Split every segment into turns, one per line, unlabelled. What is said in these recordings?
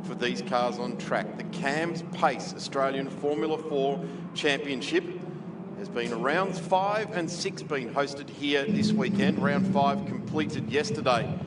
for these cars on track. The Cams Pace Australian Formula 4 Championship has been rounds 5 and 6 being hosted here this weekend. Round 5 completed yesterday,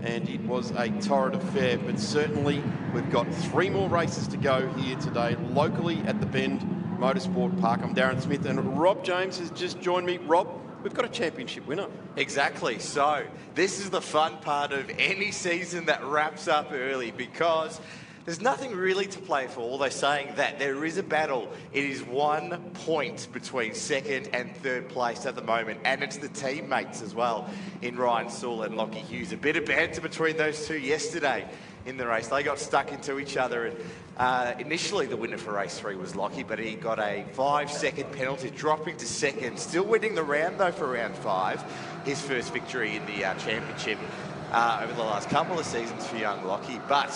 and it was a torrid affair, but certainly we've got 3 more races to go here today, locally at the Bend Motorsport Park. I'm Darren Smith, and Rob James has just joined me. Rob, we've got a championship winner.
Exactly. So this is the fun part of any season that wraps up early, because there's nothing really to play for, although saying that there is a battle. It is 1 point between second and third place at the moment, and it's the teammates as well in Ryan Sewell and Lochie Hughes. A bit of banter between those two yesterday in the race. They got stuck into each other, and initially the winner for race 3 was Lochie, but he got a 5-second penalty, dropping to second, still winning the round though for round 5. His first victory in the championship over the last couple of seasons for young Lochie. But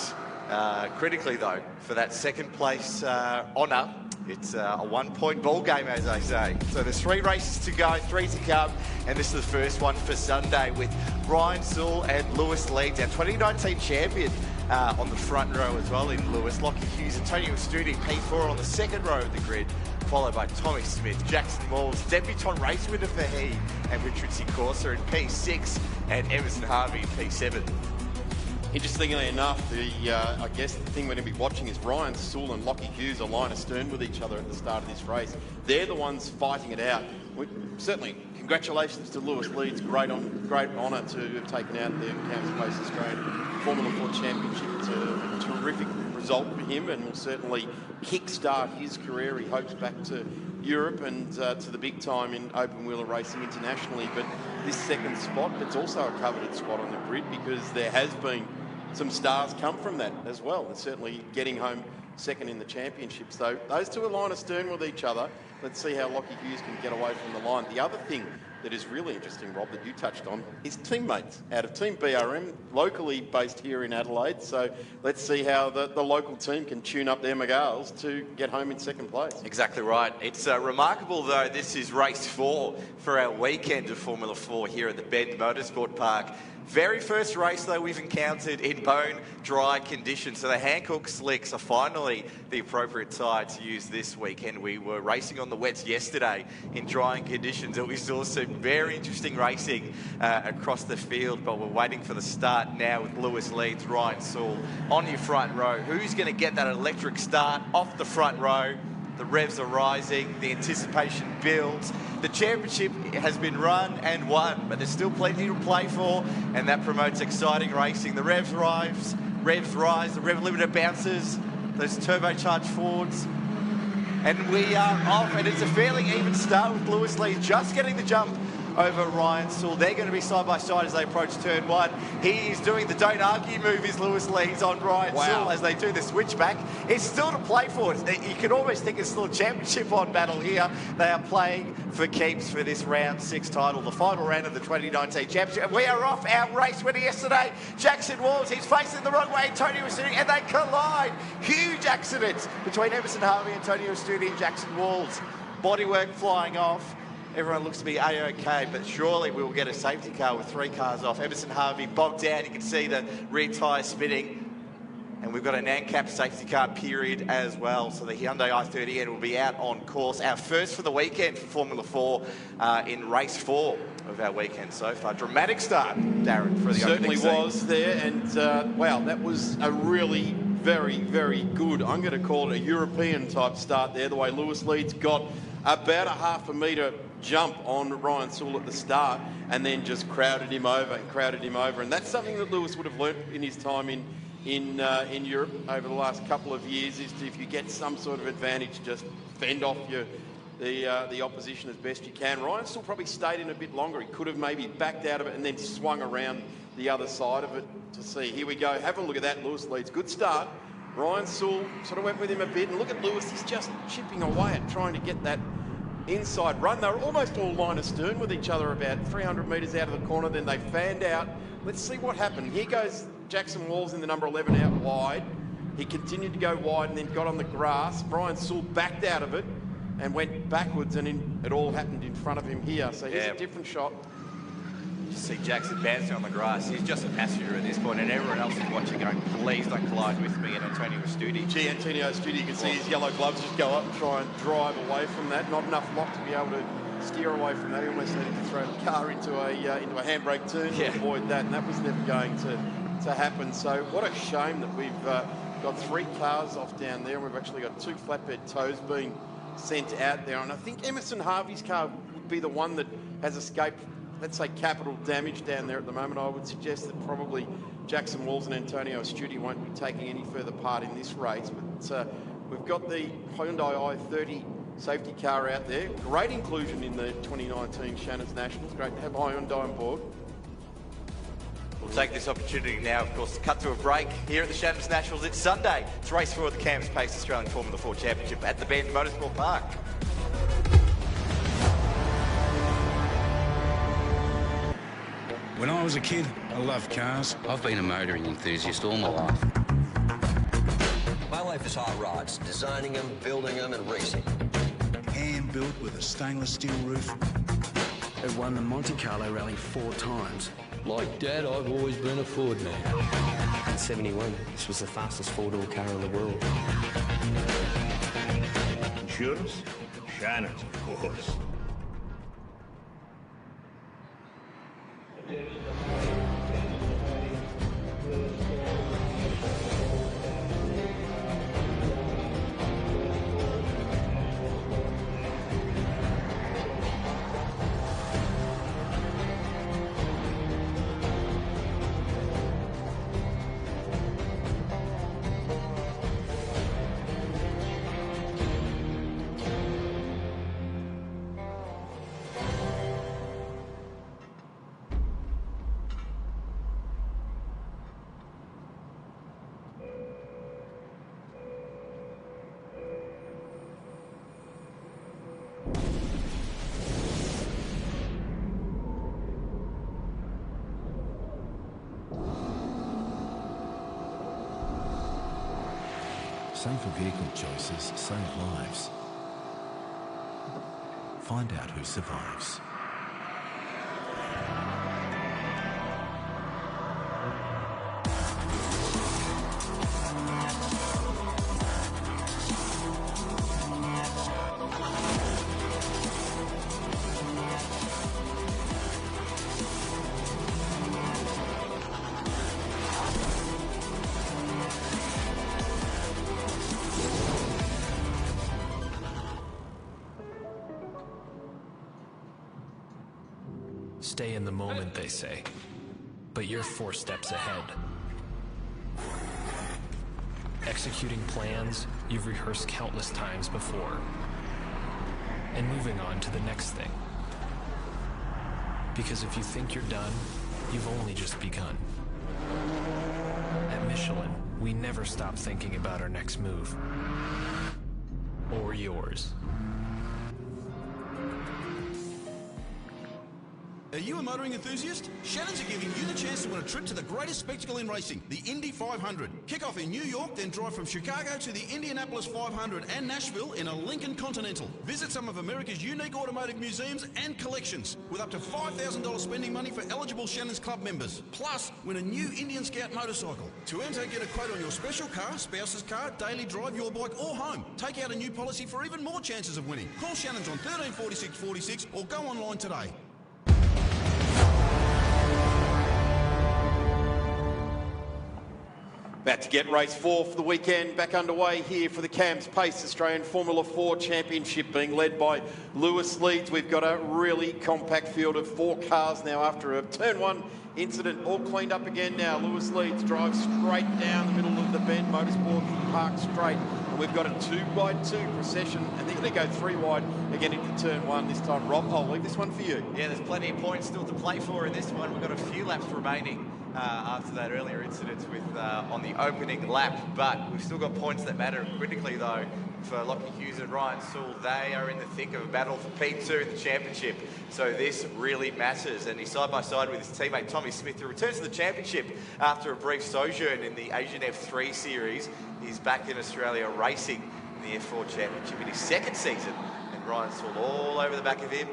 critically though, for that second place honour, it's a 1-point ball game, as I say. So there's 3 races to go, 3 to come, and this is the first one for Sunday with Ryan Sewell and Lewis Leeds, our 2019 champion, on the front row as well in Lewis. Lochie Hughes, Antonio Studi, P4 on the second row of the grid, followed by Tommy Smith, Jackson Walls, debutant race winner for he, and Richard Corsa in P6, and Emerson Harvey in P7.
Interestingly enough, I guess the thing we're going to be watching is Ryan Sewell and Lochie Hughes are line astern with each other at the start of this race. They're the ones fighting it out. Certainly, congratulations to Lewis Leeds. Great honour to have taken out the Cams Pace Australian Formula 4 Championship. It's a terrific result for him, and will certainly kick-start his career. He hopes back to Europe and to the big time in open wheeler racing internationally. But this second spot, it's also a coveted spot on the grid, because there has been some stars come from that as well, and certainly getting home second in the championship. So those two are line astern with each other. Let's see how Lochie Hughes can get away from the line. The other thing that is really interesting, Rob, that you touched on, is teammates out of Team BRM, locally based here in Adelaide. So let's see how the local team can tune up their McGarls to get home in second place.
Exactly right. It's remarkable, though. This is race 4 for our weekend of Formula 4 here at the Bend Motorsport Park. Very first race, though, we've encountered in bone-dry conditions. So the Hankook slicks are finally the appropriate tyre to use this weekend. We were racing on the wets yesterday in drying conditions, and we saw some very interesting racing across the field, but we're waiting for the start now with Lewis Leeds, Ryan Sewell on your front row. Who's going to get that electric start off the front row? The revs are rising, the anticipation builds. The championship has been run and won, but there's still plenty to play for, and that promotes exciting racing. The revs rise, the rev limiter bounces, those turbocharged Fords, and we are off, and it's a fairly even start with Lewis Leeds just getting the jump over Ryan Sewell. They're going to be side by side as they approach turn 1. He is doing the don't argue move, is Lewis Leeds on Ryan Sewell as they do the switchback. It's still to play for. You can almost think it's still a championship on battle here. They are playing for keeps for this round 6 title, the final round of the 2019 championship. And we are off. Our race winner yesterday, Jackson Walls. He's facing the wrong way. Antonio Studi, and they collide. Huge accident between Emerson Harvey, Antonio Studi, and Jackson Walls. Bodywork flying off. Everyone looks to be A-OK, but surely we will get a safety car with 3 cars off. Emerson Harvey bogged down. You can see the rear tyre spinning. And we've got an ANCAP safety car period as well. So the Hyundai i30N will be out on course. Our first for the weekend for Formula 4 in race 4 of our weekend so far. Dramatic start, Darren, for the
Certainly
opening
was there, and wow, that was a really very, very good, I'm going to call it a European type start there, the way Lewis Leeds got about a half a metre jump on Ryan Sewell at the start, and then just crowded him over. And that's something that Lewis would have learnt in his time in Europe over the last couple of years, is to, if you get some sort of advantage, just fend off the opposition as best you can. Ryan Sewell probably stayed in a bit longer. He could have maybe backed out of it and then swung around the other side of it to see. Here we go. Have a look at that, Lewis Leeds. Good start. Ryan Sewell sort of went with him a bit, and look at Lewis. He's just chipping away at trying to get that inside run. They were almost all line astern with each other about 300 metres out of the corner. Then they fanned out. Let's see what happened. Here goes Jackson Walls in the number 11 out wide. He continued to go wide and then got on the grass. Ryan Sewell backed out of it and went backwards, and it all happened in front of him here. So here's a different shot.
You see Jackson bouncing on the grass. He's just a passenger at this point, and everyone else is watching going, please don't collide with me and Antonio Studi.
Gee, Antonio Studi, you can see his yellow gloves just go up and try and drive away from that. Not enough lock to be able to steer away from that. He almost needed to throw the car into a handbrake turn to avoid that, and that was never going to happen. So what a shame that we've got 3 cars off down there, and we've actually got 2 flatbed tows being sent out there. And I think Emerson Harvey's car would be the one that has escaped, let's say, capital damage down there at the moment. I would suggest that probably Jackson Walls and Antonio Studi won't be taking any further part in this race. But we've got the Hyundai i30 safety car out there. Great inclusion in the 2019 Shannon's Nationals. Great to have Hyundai on board.
We'll take this opportunity now, of course, to cut to a break here at the Shannon's Nationals. It's Sunday. It's race 4 of the Cam's Pace Australian Formula 4 Championship at the Bend Motorsport Park.
When I was a kid, I loved cars.
I've been a motoring enthusiast all my life.
My life is hot rods, designing them, building them, and racing.
Hand-built with a stainless steel roof.
It won the Monte Carlo Rally 4 times.
Like Dad, I've always been a Ford man.
In '71, this was the fastest 4-door car in the world.
Insurance? Shannon's, of course.
Safer vehicle choices save lives. Find out who survives.
Stay in the moment, they say, but you're 4 steps ahead. Executing plans you've rehearsed countless times before, and moving on to the next thing. Because if you think you're done, you've only just begun. At Michelin, we never stop thinking about our next move. Or yours.
Are you a motoring enthusiast? Shannon's are giving you the chance to win a trip to the greatest spectacle in racing, the Indy 500. Kick off in New York, then drive from Chicago to the Indianapolis 500 and Nashville in a Lincoln Continental. Visit some of America's unique automotive museums and collections, with up to $5,000 spending money for eligible Shannon's Club members. Plus, win a new Indian Scout motorcycle. To enter, get a quote on your special car, spouse's car, daily drive, your bike, or home. Take out a new policy for even more chances of winning. Call Shannon's on 134646 or go online today.
About to get race 4 for the weekend back underway here for the Cam's Pace Australian Formula 4 Championship, being led by Lewis Leeds. We've got a really compact field of 4 cars now after a turn 1 incident, all cleaned up again now. Lewis Leeds drives straight down the middle of the Bend Motorsport Park straight. And we've got a 2x2 procession, and they're going to go 3 wide again into turn 1 this time. Rob, I'll leave this one for you.
Yeah, there's plenty of points still to play for in this one. We've got a few laps remaining after that earlier incident with on the opening lap, but we've still got points that matter. Critically though, for Lochie Hughes and Ryan Sewell, they are in the thick of a battle for P2 in the championship, so this really matters. And he's side by side with his teammate Tommy Smith, who returns to the championship after a brief sojourn in the Asian F3 series. He's back in Australia racing in the F4 championship in his 2nd season, and Ryan Sewell all over the back of him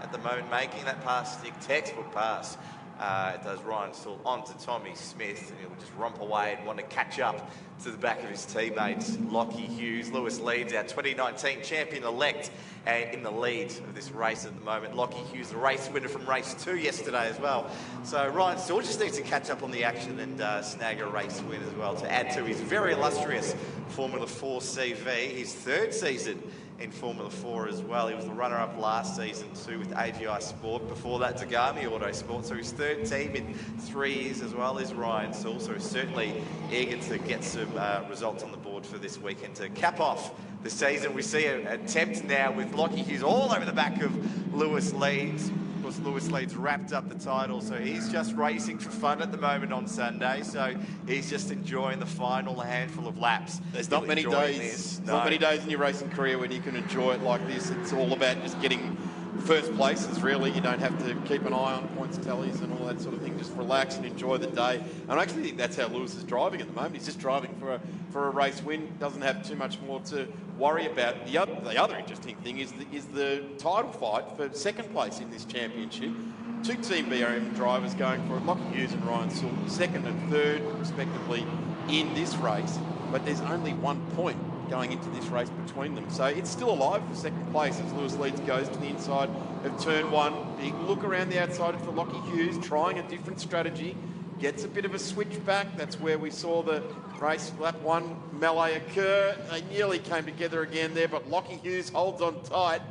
at the moment, making that pass stick, textbook pass It does Ryan Sewell onto Tommy Smith, and he'll just romp away and want to catch up to the back of his teammates. Lochie Hughes, Lewis Leeds, our 2019 champion-elect, in the lead of this race at the moment. Lochie Hughes, the race winner from race 2 yesterday as well. So Ryan Sewell just needs to catch up on the action and snag a race win as well to add to his very illustrious Formula 4 CV, his 3rd season in Formula 4 as well. He was the runner-up last season too with AGI Sport. Before that, Zagami Autosport. So his 3rd team in 3 years as well as Ryan Sewell. So he's certainly eager to get some results on the board for this weekend to cap off the season. We see an attempt now with Lochie Hughes all over the back of Lewis Leeds. Of course, Lewis Leeds wrapped up the title, so he's just racing for fun at the moment on Sunday. So he's just enjoying the final handful of laps.
There's not many days. Not many days in your racing career when you can enjoy it like this. It's all about just getting first places, really. You don't have to keep an eye on points tallies and all that sort of thing. Just relax and enjoy the day. And I actually think that's how Lewis is driving at the moment. He's just driving for a race win. Doesn't have too much more to worry about. The other interesting thing is the title fight for 2nd place in this championship. 2 Team BRM drivers going for it. Lochie Hughes and Ryan Sewell, 2nd and 3rd respectively in this race. But there's only 1 point going into this race between them. So it's still alive for 2nd place as Lewis Leeds goes to the inside of turn 1. Big look around the outside for Lochie Hughes, trying a different strategy. Gets a bit of a switch back. That's where we saw the race lap 1 melee occur. They nearly came together again there, but Lochie Hughes holds on tight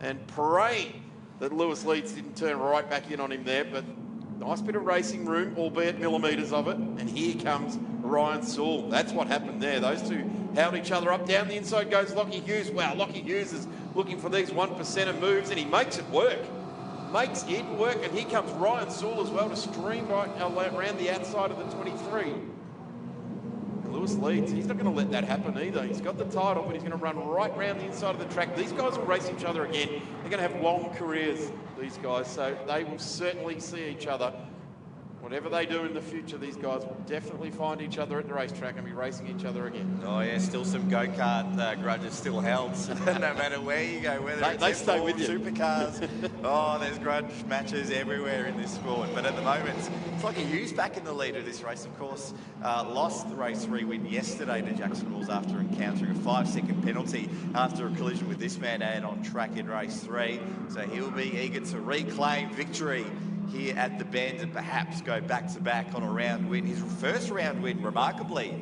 and praying that Lewis Leeds didn't turn right back in on him there. But nice bit of racing room, albeit millimetres of it. And here comes Ryan Sewell. That's what happened there. Those two held each other up. Down the inside goes Lochie Hughes. Wow, Lochie Hughes is looking for these 1% moves, and he makes it work. Makes it work, and here comes Ryan Sewell as well to stream right around the outside of the 23. And Lewis Leeds, he's not going to let that happen either. He's got the title, but he's going to run right round the inside of the track. These guys will race each other again. They're going to have long careers, these guys, so they will certainly see each other. Whatever they do in the future, these guys will definitely find each other at the racetrack and be racing each other again.
Oh yeah, still some go-kart grudges still held, no matter where you go, whether
they stay with you.
Supercars. Oh, there's grudge matches everywhere in this sport. But at the moment, it's like Hughes back in the lead of this race, of course. Lost the race 3 win yesterday to Jackson Rules after encountering a 5-second penalty after a collision with this man out on track in race 3. So he'll be eager to reclaim victory here at the Bend and perhaps go back-to-back on a round win. His first round win, remarkably,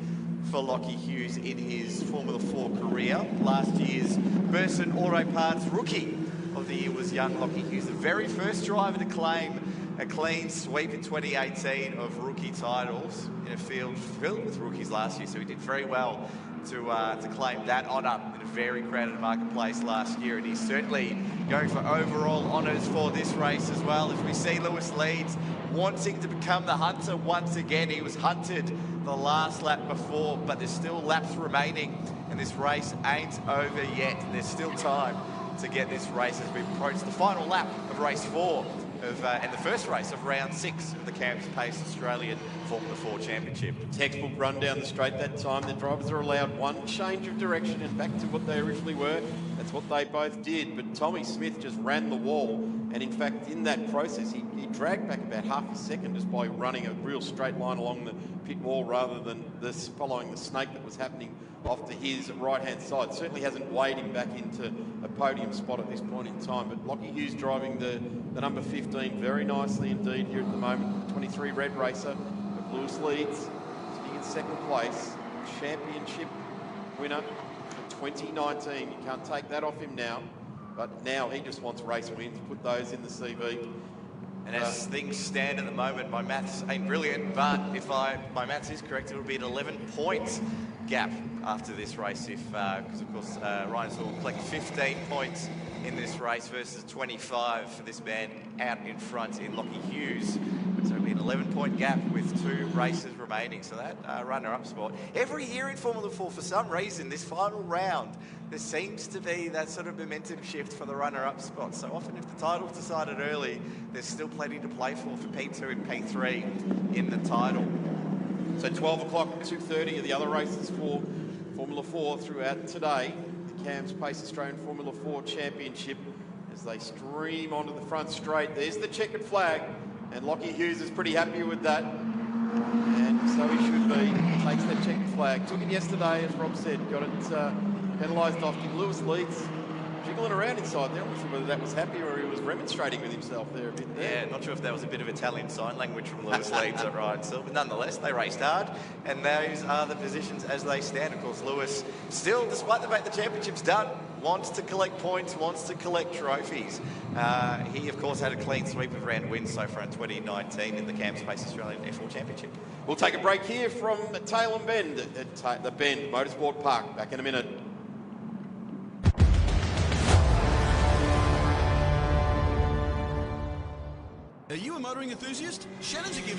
for Lochie Hughes in his Formula 4 career. Last year's Burson Auto Parts Rookie of the Year was young Lochie Hughes, the very first driver to claim a clean sweep in 2018 of rookie titles in a field filled with rookies last year, so he did very well to claim that honour in a very crowded marketplace last year, and he's certainly going for overall honours for this race as well. As we see Lewis Leeds wanting to become the hunter once again. He was hunted the last lap before, but there's still laps remaining, and this race ain't over yet. There's still time to get this race as we approach the final lap of race 4 and the first race of round 6 of the Camps Pace Australian Formula 4 Championship.
Textbook run down the straight that time. The drivers are allowed one change of direction and back to what they originally were. That's what they both did, but Tommy Smith just ran the wall, and in fact in that process he dragged back about half a second just by running a real straight line along the pit wall rather than following the snake that was happening off to his right-hand side. Certainly hasn't weighed him back into a podium spot at this point in time, but Lochie Hughes driving the number 15 very nicely indeed here at the moment. 23 red racer of Lewis Leeds, sitting in 2nd place, championship winner for 2019. You can't take that off him now, but now he just wants race wins, put those in the CV.
And as things stand at the moment, my maths ain't brilliant, but if my maths is correct, it would be an 11-point gap after this race, because of course Ryan Sewell will collect 15 points in this race versus 25 for this man out in front in Lochie Hughes. So it'll be an 11-point gap with 2 races remaining. So that runner-up spot. Every year in Formula 4, for some reason, this final round, there seems to be that sort of momentum shift for the runner-up spot. So often if the title's decided early, there's still plenty to play for P2 and P3 in the title.
So 12 o'clock, 2:30 are the other races for Formula 4 throughout today. The Camps Pace Australian Formula 4 Championship as they stream onto the front straight. There's the checkered flag, And Lochie Hughes is pretty happy with that. And so he should be. Takes that checkered flag. Took it yesterday, as Rob said. Got it penalised off him. Lewis leads. Jiggling around inside there. I'm not sure whether that was happy or he was remonstrating with himself there a bit there.
Yeah, not sure if that was a bit of Italian sign language from Lewis Leeds at Ryan Silver. But nonetheless, they raced hard, and those are the positions as they stand. Of course, Lewis still, despite the fact the championship's done, wants to collect points, wants to collect trophies. He, of course, had a clean sweep of round wins so far in 2019 in the Cam Space Australian F4 Championship.
We'll take a break here from Tail and Bend at the Bend Motorsport Park. Back in a minute.
Are you a motoring enthusiast? Shannon's are giving